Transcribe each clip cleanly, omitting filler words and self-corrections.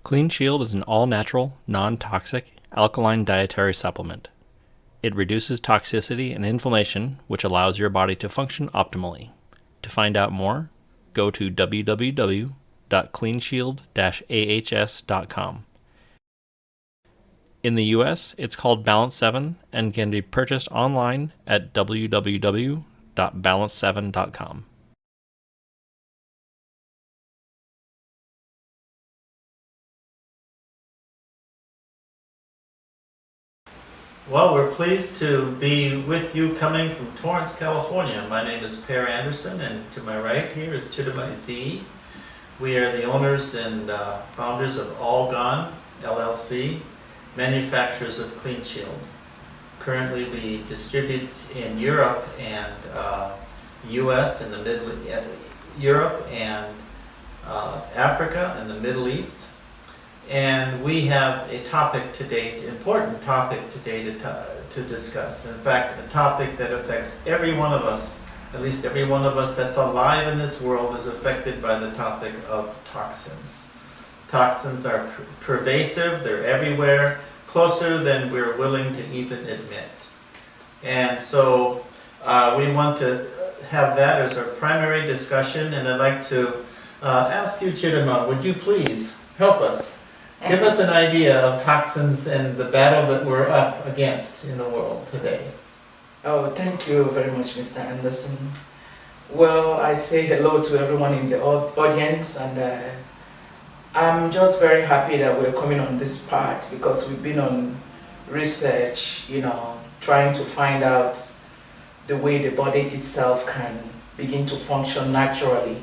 Clean Shield is an all-natural, non-toxic, alkaline dietary supplement. It reduces toxicity and inflammation, which allows your body to function optimally. To find out more, go to www.cleanshield-ahs.com. In the US, it's called Balance 7 and can be purchased online at www.balance7.com. Well, we're pleased to be with you coming from Torrance, California. My name is Per Anderson, and to my right here is Chidamai Z. We are the owners and founders of All Gone, LLC, manufacturers of Clean Shield. Currently, we distribute in Europe and U.S. and Europe and Africa and the Middle East. And we have a topic today, important topic today to discuss. In fact, a topic that affects every one of us, at least every one of us that's alive in this world is affected by the topic of toxins. Toxins are pervasive, they're everywhere, closer than we're willing to even admit. And so we want to have that as our primary discussion, and I'd like to ask you, Chidama, would you please help us? Give us an idea of toxins and the battle that we're up against in the world today. Oh, thank you very much, Mr. Anderson. Well, I say hello to everyone in the audience, and I'm just very happy that we're coming on this part because we've been on research, trying to find out the way the body itself can begin to function naturally,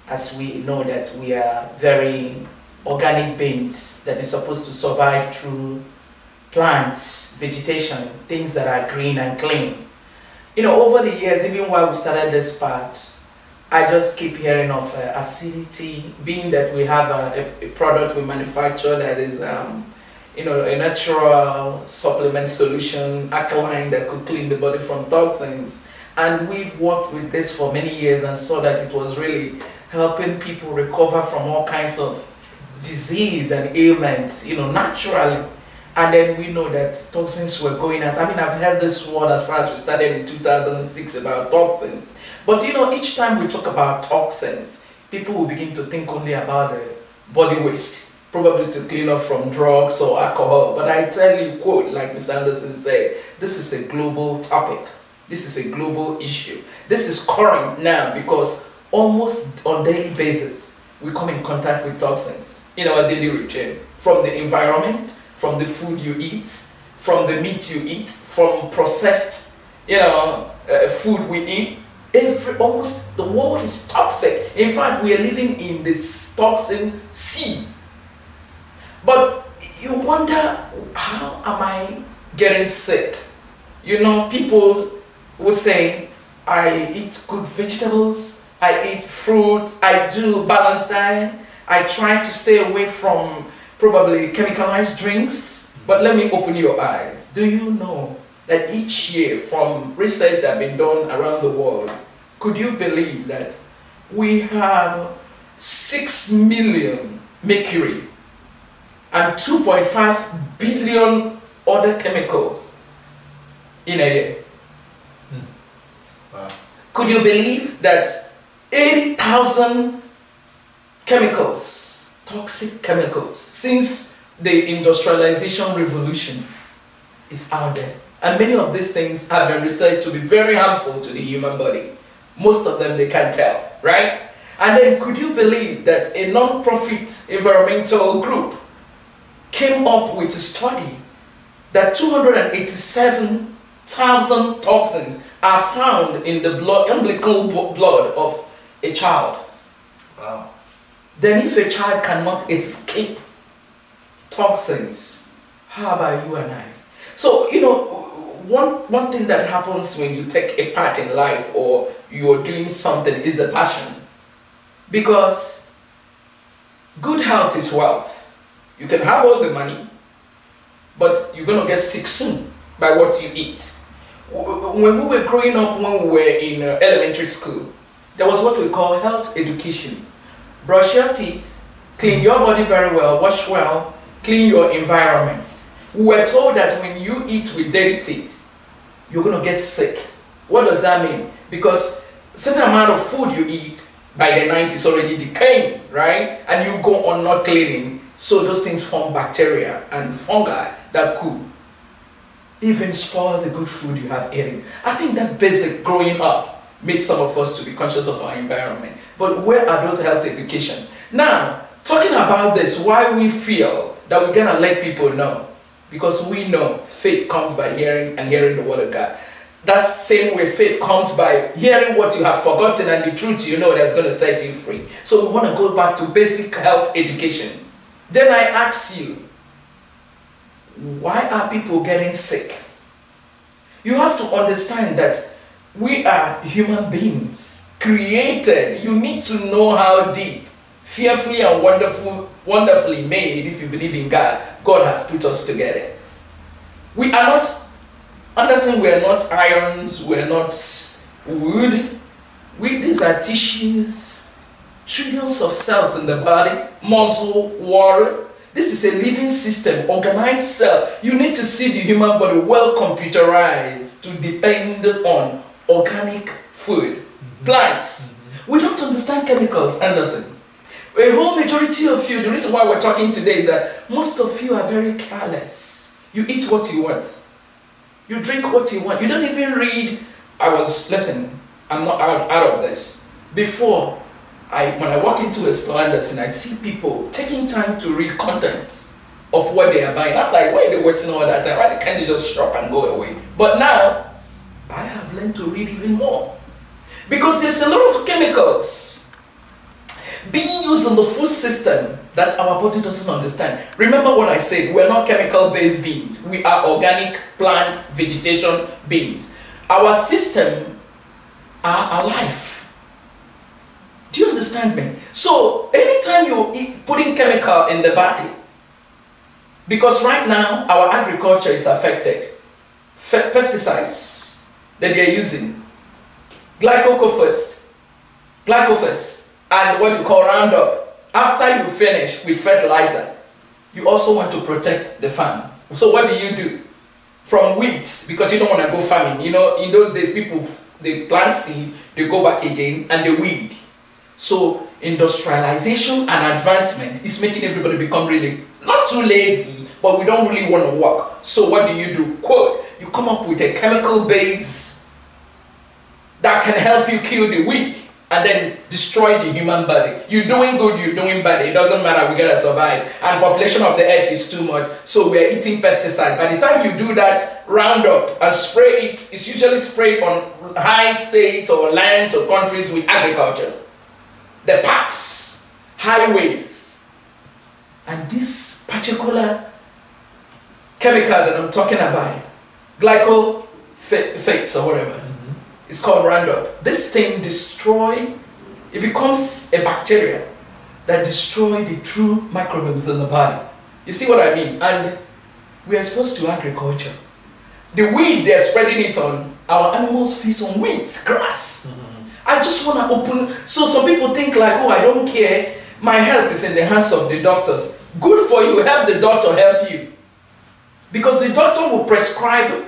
as we know that we are very organic beings that is supposed to survive through plants, vegetation, things that are green and clean. Over the years, even while we started this part, I just keep hearing of acidity, being that we have a product we manufacture that is, a natural supplement solution, alkaline, that could clean the body from toxins. And we've worked with this for many years and saw that it was really helping people recover from all kinds of disease and ailments, naturally. And then we know that toxins were going out. I've heard this word as far as we started in 2006 about toxins. But each time we talk about toxins, people will begin to think only about the body waste, probably to clean up from drugs or alcohol. But I tell you, quote, like Mr. Anderson said, this is a global topic. This is a global issue. This is current now because almost on daily basis, we come in contact with toxins in our daily routine, from the environment, from the food you eat, from the meat you eat, from processed, food we eat. Almost the world is toxic. In fact, we are living in this toxin sea. But you wonder, how am I getting sick? People will say, I eat good vegetables, I eat fruit, I do balanced diet, I try to stay away from probably chemicalized drinks. But let me open your eyes. Do you know that each year, from research that has been done around the world, could you believe that we have 6 million mercury and 2.5 billion other chemicals in a year? Wow. Could you believe that 80,000 chemicals, toxic chemicals, since the industrialization revolution is out there? And many of these things have been researched to be very harmful to the human body. Most of them they can't tell, right? And then could you believe that a non-profit environmental group came up with a study that 287,000 toxins are found in the umbilical blood of a child. Wow. Then if a child cannot escape toxins, how about you and I? So, one thing that happens when you take a part in life or you're doing something is the passion. Because good health is wealth. You can have all the money, but you're going to get sick soon by what you eat. When we were growing up, when we were in elementary school, there was what we call health education. Brush your teeth, Clean your body very well, wash well, clean your environment. We were told that when you eat with dirty teeth, you're going to get sick. What does that mean? Because certain amount of food you eat, by the night is already decaying, right? And you go on not cleaning, so those things form bacteria and fungi that could even spoil the good food you have eaten. I think that basic growing up made some of us to be conscious of our environment. But where are those health education? Now, talking about this, why we feel that we're gonna let people know, because we know faith comes by hearing and hearing the word of God. That same way faith comes by hearing what you have forgotten and the truth you know that's going to set you free. So we want to go back to basic health education. Then I ask you, why are people getting sick? You have to understand that we are human beings, created. You need to know how deep, fearfully and wonderfully made, if you believe in God, God has put us together. We are not, Anderson, we are not irons, we are not wood. These are tissues, trillions of cells in the body, muscle, water. This is a living system, organized cell. You need to see the human body well computerized to depend on organic food, plants. We don't understand chemicals, Anderson. A whole majority of you, the reason why we're talking today is that most of you are very careless. You eat what you want. You drink what you want. You don't even read. Listen, I'm not out of this. Before, when I walk into a store, Anderson, I see people taking time to read content of what they are buying. I'm like, why are they wasting all that time? Why can't they just shop and go away? But now, I have learned to read even more. Because there's a lot of chemicals being used in the food system that our body doesn't understand. Remember what I said, we're not chemical-based beings. We are organic, plant, vegetation beings. Our system are alive. Do you understand me? So, anytime you putting chemical in the body, because right now, our agriculture is affected. Pesticides that they're using, glyphosate, and what you call Roundup. After you finish with fertilizer, you also want to protect the farm. So what do? From weeds, because you don't want to go farming. You know, in those days, people, they plant seed, they go back again, and they weed. So industrialization and advancement is making everybody become really, not too lazy, but we don't really want to work. So what do? Quote, you come up with a chemical base that can help you kill the weed and then destroy the human body. You're doing good, you're doing bad, it doesn't matter, we gotta survive. And population of the earth is too much, so we're eating pesticide. By the time you do that, Roundup and spray it, it's usually sprayed on high states or lands or countries with agriculture. The parks, highways. And this particular chemical that I'm talking about, glyphosate or whatever, it's called Roundup. This thing it becomes a bacteria that destroys the true microbes in the body. You see what I mean? And we are exposed to agriculture. The weed they're spreading it on, our animals feed on weeds, grass. I just want to open, so some people think like, oh, I don't care, my health is in the hands of the doctors. Good for you, help the doctor help you. Because the doctor will prescribe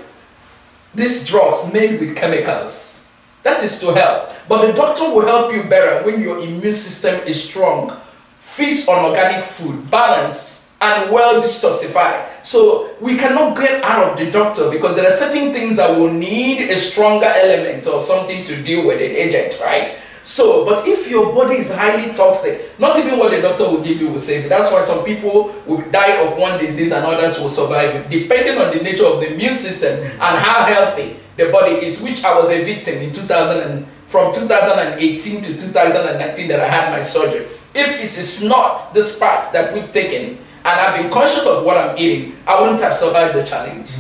these drugs made with chemicals. That is to help. But the doctor will help you better when your immune system is strong, feeds on organic food, balanced, and well detoxified. So we cannot get out of the doctor because there are certain things that will need a stronger element or something to deal with an agent, right? So, but if your body is highly toxic, not even what the doctor will give you will save you. That's why some people will die of one disease and others will survive it, depending on the nature of the immune system and how healthy the body is, which I was a victim in from 2018 to 2019 that I had my surgery. If it is not this part that we've taken, and I've been conscious of what I'm eating, I wouldn't have survived the challenge.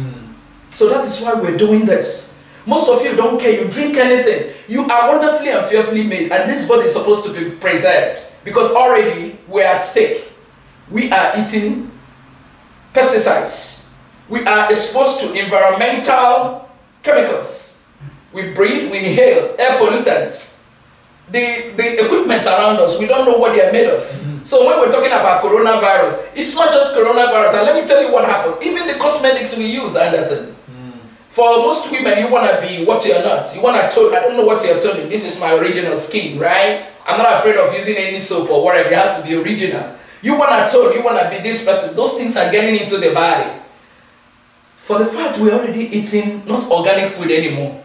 So that is why we're doing this. Most of you don't care, you drink anything. You are wonderfully and fearfully made, and this body is supposed to be preserved because already we're at stake. We are eating pesticides. We are exposed to environmental chemicals. We breathe, we inhale air pollutants. the equipment around us, we don't know what they are made of. So when we're talking about coronavirus, it's not just coronavirus. And let me tell you what happens. Even the cosmetics we use, Anderson. For most women, you want to be what you're not. You want to tone, I don't know what you're toning. This is my original skin, right? I'm not afraid of using any soap or whatever. It has to be original. You want to tone, you want to be this person. Those things are getting into the body. For the fact we're already eating not organic food anymore,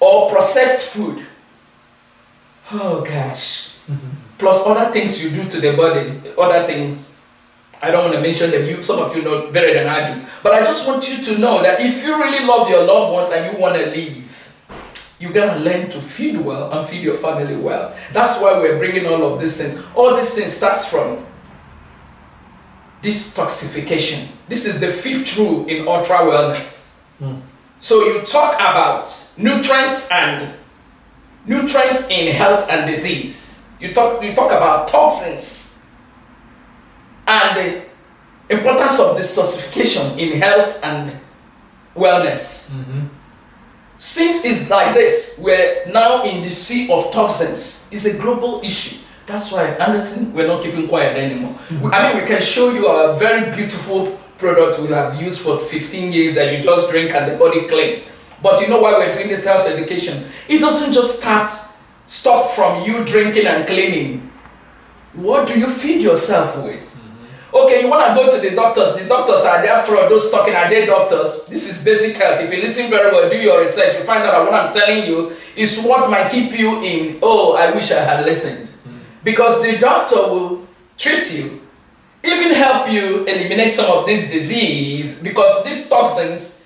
or processed food. Oh gosh. Plus other things you do to the body, other things. I don't want to mention them. Some of you know better than I do. But I just want you to know that if you really love your loved ones and you want to live, you got to learn to feed well and feed your family well. That's why we're bringing all of these things. All these things starts from detoxification. This is the 5th rule in ultra wellness. So you talk about nutrients in health and disease. You talk about toxins and the importance of detoxification in health and wellness. Since it's like this, we're now in the sea of toxins. It's a global issue. That's why, Anderson, we're not keeping quiet anymore. I mean, we can show you a very beautiful product we have used for 15 years that you just drink and the body cleans. But you know why we're doing this health education? It doesn't just stop from you drinking and cleaning. What do you feed yourself with? Okay, you want to go to the doctors. The doctors are there, after all, those talking, are they doctors? This is basic health. If you listen very well, do your research, you find out that what I'm telling you is what might keep you in, oh, I wish I had listened. Because the doctor will treat you, even help you eliminate some of this disease, because these toxins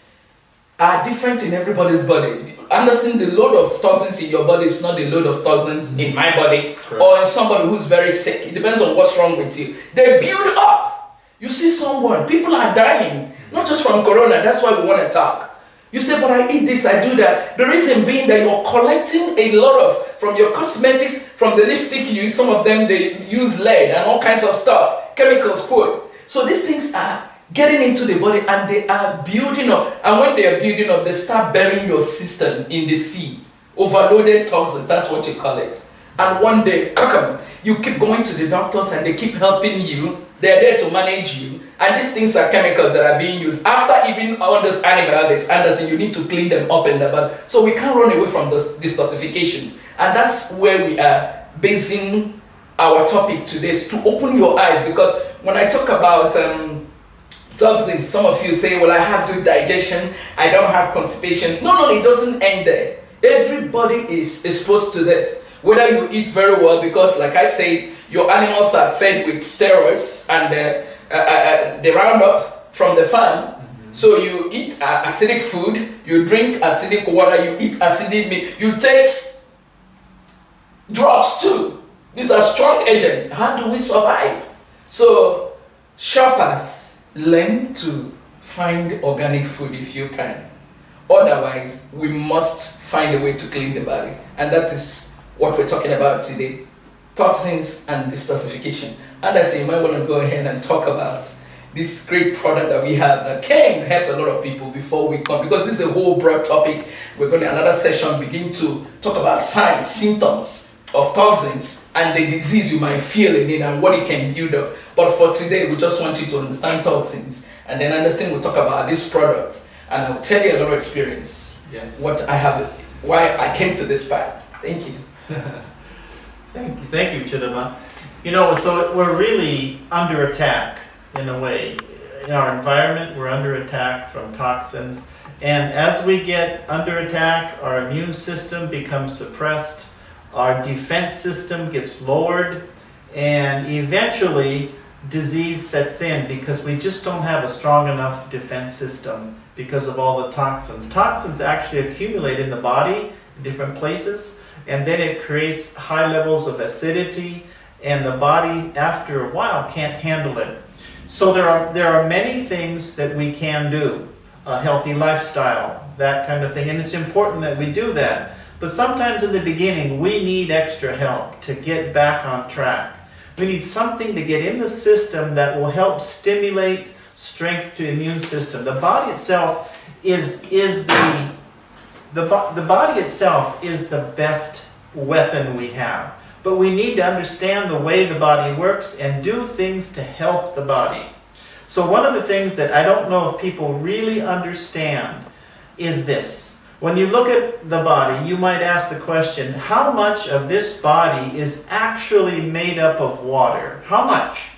are different in everybody's body. Understand, the load of toxins in your body is not the load of toxins in my body or in somebody who's very sick. It depends on what's wrong with you. They build up. You see someone, people are dying, not just from corona. That's why we want to talk. You say, but I eat this, I do that. The reason being that you're collecting a lot of, from your cosmetics, from the lipstick you use, some of them, they use lead and all kinds of stuff, chemicals put. So these things are getting into the body and they are building up. And when they are building up, they start burying your system in the sea. Overloaded toxins, that's what you call it. And one day, you keep going to the doctors and they keep helping you. They're there to manage you. And these things are chemicals that are being used. After even all those antibiotics, Anderson, you need to clean them up in the body. So we can't run away from this detoxification. And that's where we are basing our topic today, is to open your eyes. Because when I talk about toxins, some of you say, well, I have good digestion, I don't have constipation. No, it doesn't end there. Everybody is exposed to this. Whether you eat very well, because like I say, your animals are fed with steroids and the roundup from the farm. So you eat acidic food, you drink acidic water, you eat acidic meat, you take drugs too. These are strong agents. How do we survive? So shoppers, learn to find organic food if you can. Otherwise, we must find a way to clean the body. And that is what we're talking about today. Toxins and detoxification. And I say, you might want to go ahead and talk about this great product that we have that can help a lot of people before we come. Because this is a whole broad topic. We're going to, another session, begin to talk about signs, symptoms of toxins and the disease you might feel in it and what it can build up. But for today, we just want you to understand toxins. And then Anderson will talk about this product. And I'll tell you a lot of experience. Yes. What I have, why I came to this path. Thank you. Thank you, Chidama. You know, so we're really under attack in a way. In our environment, we're under attack from toxins. And as we get under attack, our immune system becomes suppressed, our defense system gets lowered, and eventually disease sets in because we just don't have a strong enough defense system because of all the toxins. Toxins actually accumulate in the body in different places, and then it creates high levels of acidity, and the body after a while can't handle it. So there are many things that we can do, a healthy lifestyle, that kind of thing, and it's important that we do that. But sometimes in the beginning we need extra help to get back on track. We need something to get in the system that will help stimulate strength to the immune system. The body itself is the body itself is the best weapon we have. But we need to understand the way the body works and do things to help the body. So one of the things that I don't know if people really understand is this. When you look at the body, you might ask the question, how much of this body is actually made up of water? How much?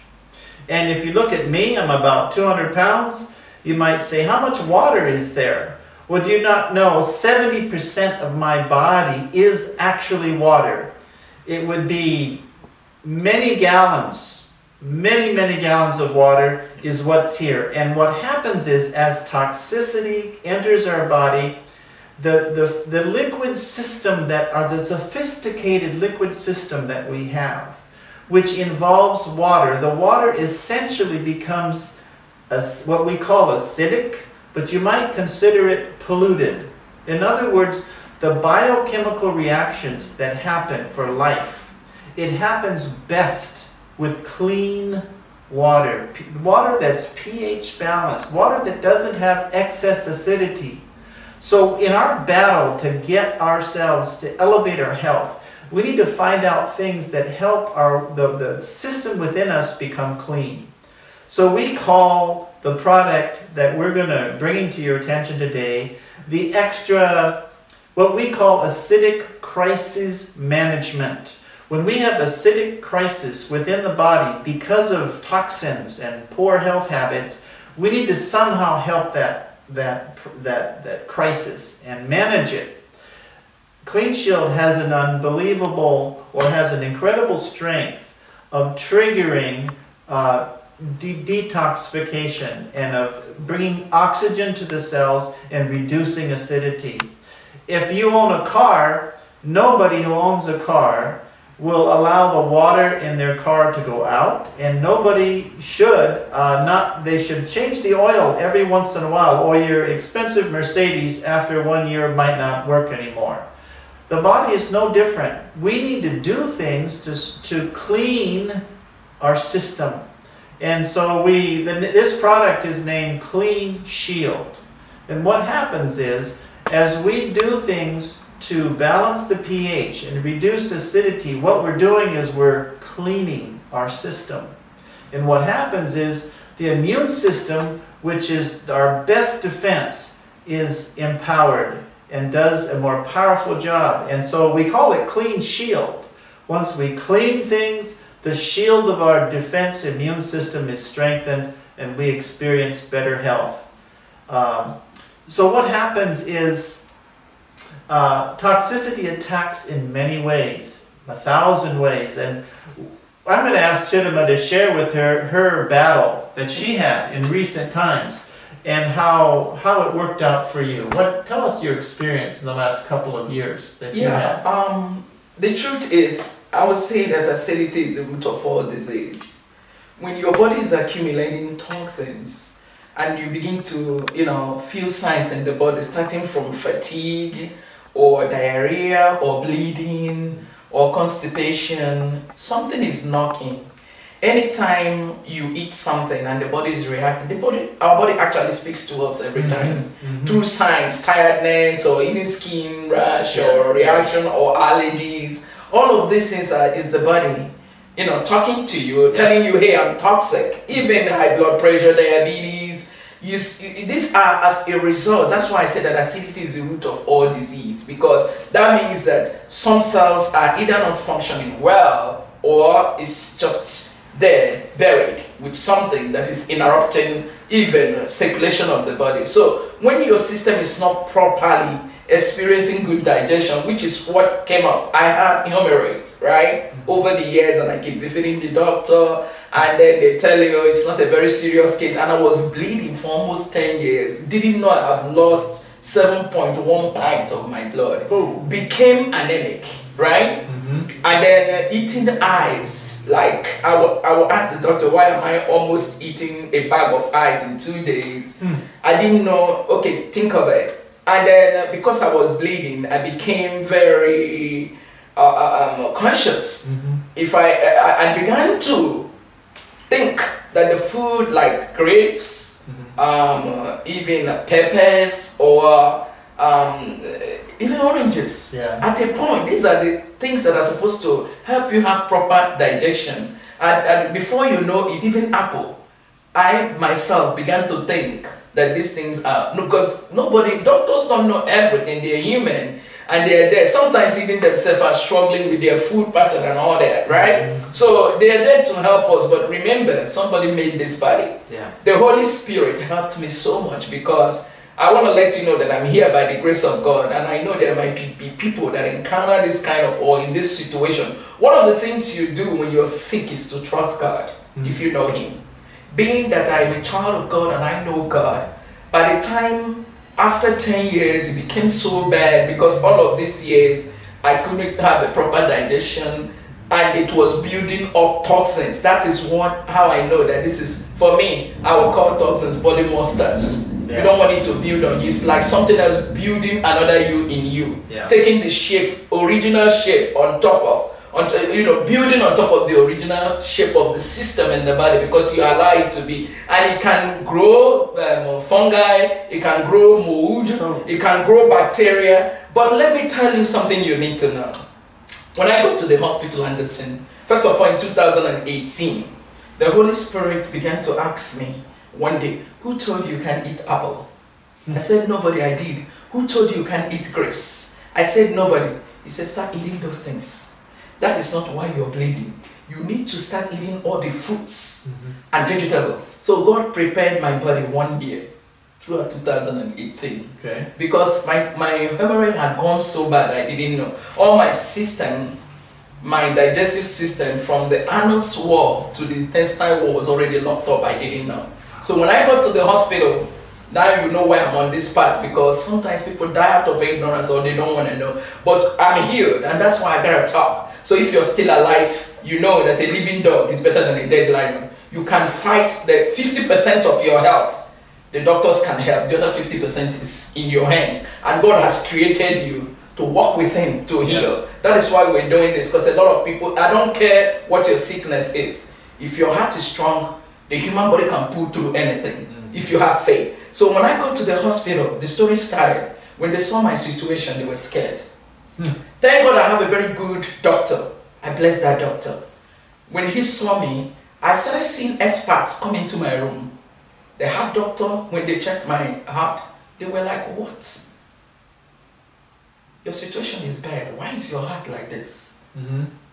And if you look at me, I'm about 200 pounds. You might say, how much water is there? Well, do you not know 70% of my body is actually water? It would be many gallons, many gallons of water is what's here. And what happens is, as toxicity enters our body, the liquid system the sophisticated liquid system that we have, which involves water, the water essentially becomes what we call acidic, but you might consider it polluted. In other words, the biochemical reactions that happen for life, it happens best with clean water. Water that's pH balanced, water that doesn't have excess acidity. So in our battle to get ourselves, to elevate our health, we need to find out things that help the system within us become clean. So we call the product that we're going to bring to your attention today the extra, what we call acidic crisis management. When we have acidic crisis within the body because of toxins and poor health habits, we need to somehow help that crisis and manage it. Clean Shield has an incredible strength of triggering detoxification and of bringing oxygen to the cells and reducing acidity. If you own a car, nobody who owns a car will allow the water in their car to go out, and nobody should they should change the oil every once in a while, or your expensive Mercedes after 1 year might not work anymore. The body is no different. We need to do things to clean our system. And so this product is named Clean Shield. And what happens is, as we do things to balance the pH and reduce acidity, what we're doing is we're cleaning our system. And what happens is the immune system, which is our best defense, is empowered and does a more powerful job. And so we call it Clean Shield. Once we clean things, the shield of our defense immune system is strengthened and we experience better health. So what happens is toxicity attacks in many ways, 1,000 ways. And I'm going to ask Chidima to share with her battle that she had in recent times and how it worked out for you. Tell us your experience in the last couple of years that you had. The truth is, I would say that acidity is the root of all disease. When your body is accumulating toxins and you begin to, feel signs in the body starting from fatigue or diarrhea or bleeding or constipation, something is knocking. Anytime you eat something and the body is reacting, our body actually speaks to us every time through signs, tiredness, or even skin rash or reaction or allergies. All of these things is the body, talking to you, telling you, hey, I'm toxic. Even high blood pressure, diabetes. These are as a result. That's why I said that acidity is the root of all disease, because that means that some cells are either not functioning well or it's just there, buried with something that is interrupting even circulation of the body. So when your system is not properly experiencing good digestion, which is what came up. I had hemorrhoids, right, over the years, and I keep visiting the doctor, and then they tell you it's not a very serious case, and I was bleeding for almost 10 years. Didn't know I've lost 7.1 pints of my blood. Ooh. Became anemic, right? And then eating ice, like I will ask the doctor, why am I almost eating a bag of ice in 2 days? I didn't know. Okay, think of it. And then because I was bleeding, I became very conscious. If I began to think that the food like grapes, even peppers or um, even oranges. Yeah. At a point, these are the things that are supposed to help you have proper digestion. And before you know it, even apple. I myself began to think that these things are, because doctors don't know everything. They're human and they're there. Sometimes even themselves are struggling with their food pattern and all that, right? So they're there to help us. But remember, somebody made this body. Yeah. The Holy Spirit helped me so much, because I want to let you know that I'm here by the grace of God, and I know there might be people that encounter this kind of, or in this situation. One of the things you do when you're sick is to trust God, if you know Him. Being that I'm a child of God and I know God, by the time after 10 years it became so bad, because all of these years I couldn't have a proper digestion and it was building up toxins. That is how I know that this is, for me, I will call toxins body monsters. Yeah. You don't want it to build on you. It's like something that's building another you in you. Yeah. Taking the shape, original shape on top of, building on top of the original shape of the system in the body, because you allow it to be. And it can grow fungi, it can grow mold, it can grow bacteria. But let me tell you something you need to know. When I go to the hospital, Anderson, first of all, in 2018, the Holy Spirit began to ask me one day, who told you can eat apple? I said, nobody. I did. Who told you can eat grapes? I said, nobody. He said, start eating those things. That is not why you're bleeding. You need to start eating all the fruits and vegetables. So God prepared my body 1 year throughout 2018. Okay. Because my hemorrhoid had gone so bad, I didn't know. All my system, my digestive system, from the anus wall to the intestinal wall was already locked up. I didn't know. So when I got to the hospital, now you know why I'm on this path, because sometimes people die out of ignorance or they don't want to know. But I'm healed, and that's why I gotta talk. So if you're still alive, you know that a living dog is better than a dead lion. You can fight the 50% of your health. The doctors can help. The other 50% is in your hands. And God has created you to walk with Him, to heal. That is why we're doing this, because a lot of people, I don't care what your sickness is. If your heart is strong, the human body can pull through anything, if you have faith. So when I got to the hospital, the story started. When they saw my situation, they were scared. Thank God I have a very good doctor. I bless that doctor. When he saw me, I started seeing experts come into my room. The heart doctor, when they checked my heart, they were like, what? Your situation is bad. Why is your heart like this?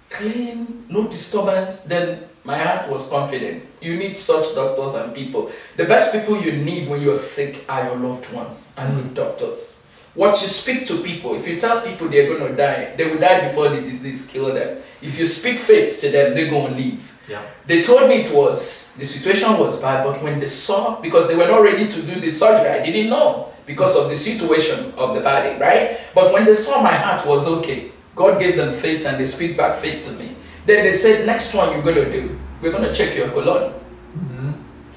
Clean, no disturbance. Then my heart was confident. You need such doctors and people. The best people you need when you're sick are your loved ones and good doctors. What you speak to people, if you tell people they're going to die, they will die before the disease kills them. If you speak faith to them, they're going to live. Yeah. They told me the situation was bad, but when they saw, because they were not ready to do the surgery, I didn't know because of the situation of the body, right? But when they saw my heart was okay, God gave them faith and they speak back faith to me. Then they said, next one you're going to do, we're going to check your colon.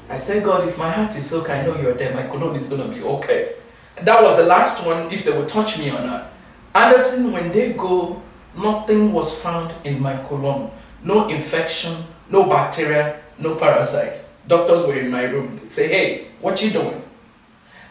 I said, God, if my heart is okay, I know you're there, my colon is going to be okay. That was the last one, if they would touch me or not. Anderson, when they go, nothing was found in my colon. No infection, no bacteria, no parasite. Doctors were in my room. They say, hey, what you doing?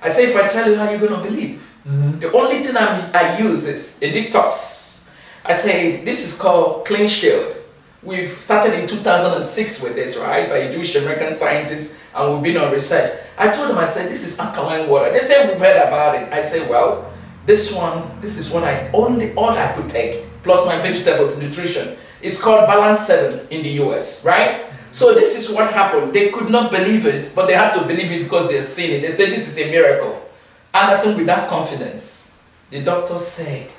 I say, if I tell you, how you going to believe? The only thing I use is a detox. I say, this is called Clean Shield. We've started in 2006 with this, right? By a Jewish American scientist, and we've been on research. I told them, I said, this is alkaline water. They said, we've heard about it. I said, well, this is what all I could take, plus my vegetables nutrition. It's called Balance 7 in the US, right? So this is what happened. They could not believe it, but they had to believe it because they're seeing it. They said, this is a miracle. Anderson, with that confidence, the doctor said,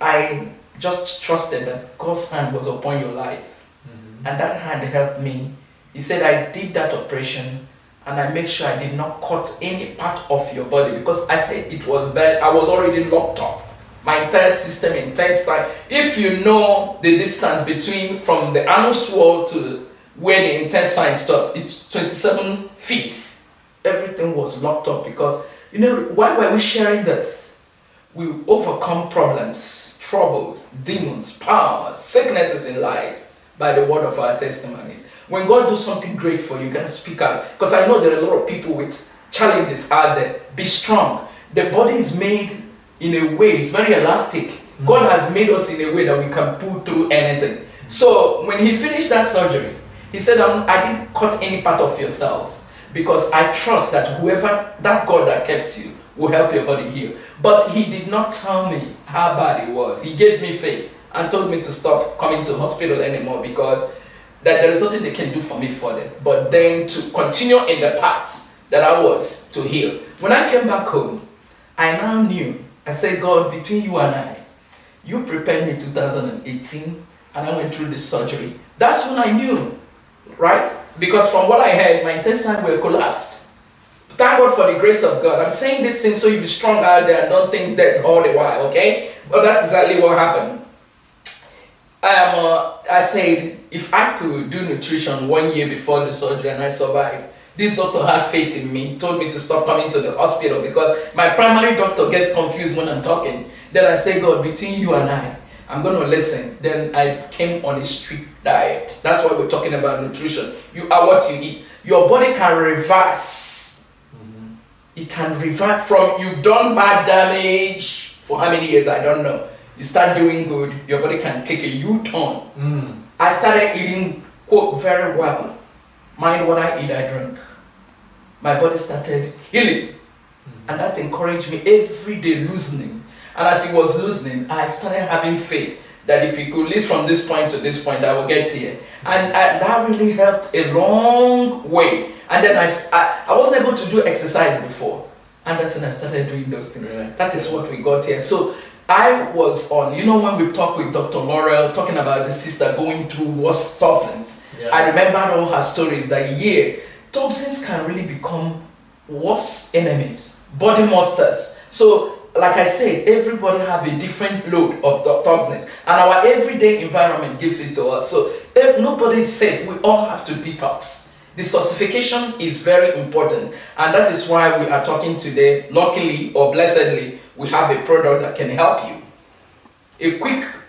I just trusted that God's hand was upon your life. And that hand helped me. He said, I did that operation and I made sure I did not cut any part of your body, because I said it was bad. I was already locked up. My entire system, intestine. If you know the distance from the anus wall to where the intestine stopped, it's 27 feet. Everything was locked up because, why were we sharing this? We overcome problems, troubles, demons, powers, sicknesses in life by the word of our testimonies. When God does something great for you, you can speak out. Because I know there are a lot of people with challenges out there. Be strong. The body is made in a way, it's very elastic. God has made us in a way that we can pull through anything. So when he finished that surgery, he said, I didn't cut any part of your cells because I trust that whoever, that God that kept you, will help your body heal. But he did not tell me how bad it was. He gave me faith and told me to stop coming to hospital anymore because that there is nothing they can do for me further. But then to continue in the path that I was to heal. When I came back home, I now knew. I said, God, between you and I, you prepared me 2018 and I went through this surgery. That's when I knew, right? Because from what I heard, my intestines were collapsed. Thank God for the grace of God. I'm saying this thing so you be strong out there and don't think that all the while, okay? But that's exactly what happened. I said, if I could do nutrition 1 year before the surgery and I survived, this doctor had faith in me, told me to stop coming to the hospital because my primary doctor gets confused when I'm talking. Then I say, God, between you and I'm going to listen. Then I came on a strict diet. That's why we're talking about nutrition. You are what you eat. Your body can reverse. It can revert from you've done bad damage for how many years, I don't know. You start doing good, your body can take a U-turn. I started eating, quote, very well. Mind what I eat, I drink. My body started healing. And that encouraged me every day loosening. And as it was loosening, I started having faith that if it could lose from this point to this point, I will get here. And that really helped a long way. And then I wasn't able to do exercise before. And that's when I started doing those things. Right. That is what we got here. So I was on, when we talked with Dr. Laurel, talking about the sister going through worse toxins. Yeah. I remembered all her stories that, toxins can really become worse enemies, body monsters. So, like I said, everybody have a different load of toxins. And our everyday environment gives it to us. So, if nobody is safe, we all have to detox. Detoxification is very important, and that is why we are talking today. Luckily or blessedly, we have a product that can help you.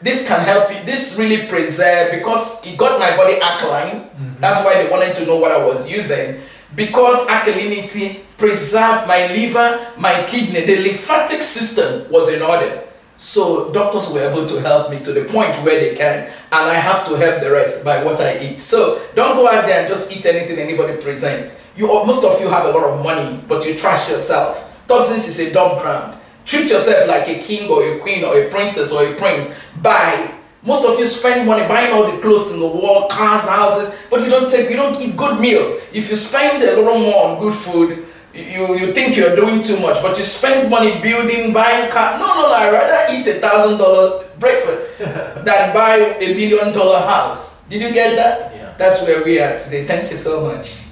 This can help you. This really preserve, because it got my body alkaline. That's why they wanted to know what I was using. Because alkalinity preserved my liver, my kidney, the lymphatic system was in order. So doctors were able to help me to the point where they can, and I have to help the rest by what I eat. So don't go out there and just eat anything anybody presents. Most of you have a lot of money, but you trash yourself. Toxins is a dump ground. Treat yourself like a king or a queen or a princess or a prince. Buy. Most of you spend money buying all the clothes in the world, cars, houses, but you don't eat good meal. If you spend a little more on good food, you think you're doing too much, but you spend money building, buying car. No, I'd rather eat $1,000 breakfast than buy $1 million house. Did you get that? Yeah. That's where we are today. Thank you so much.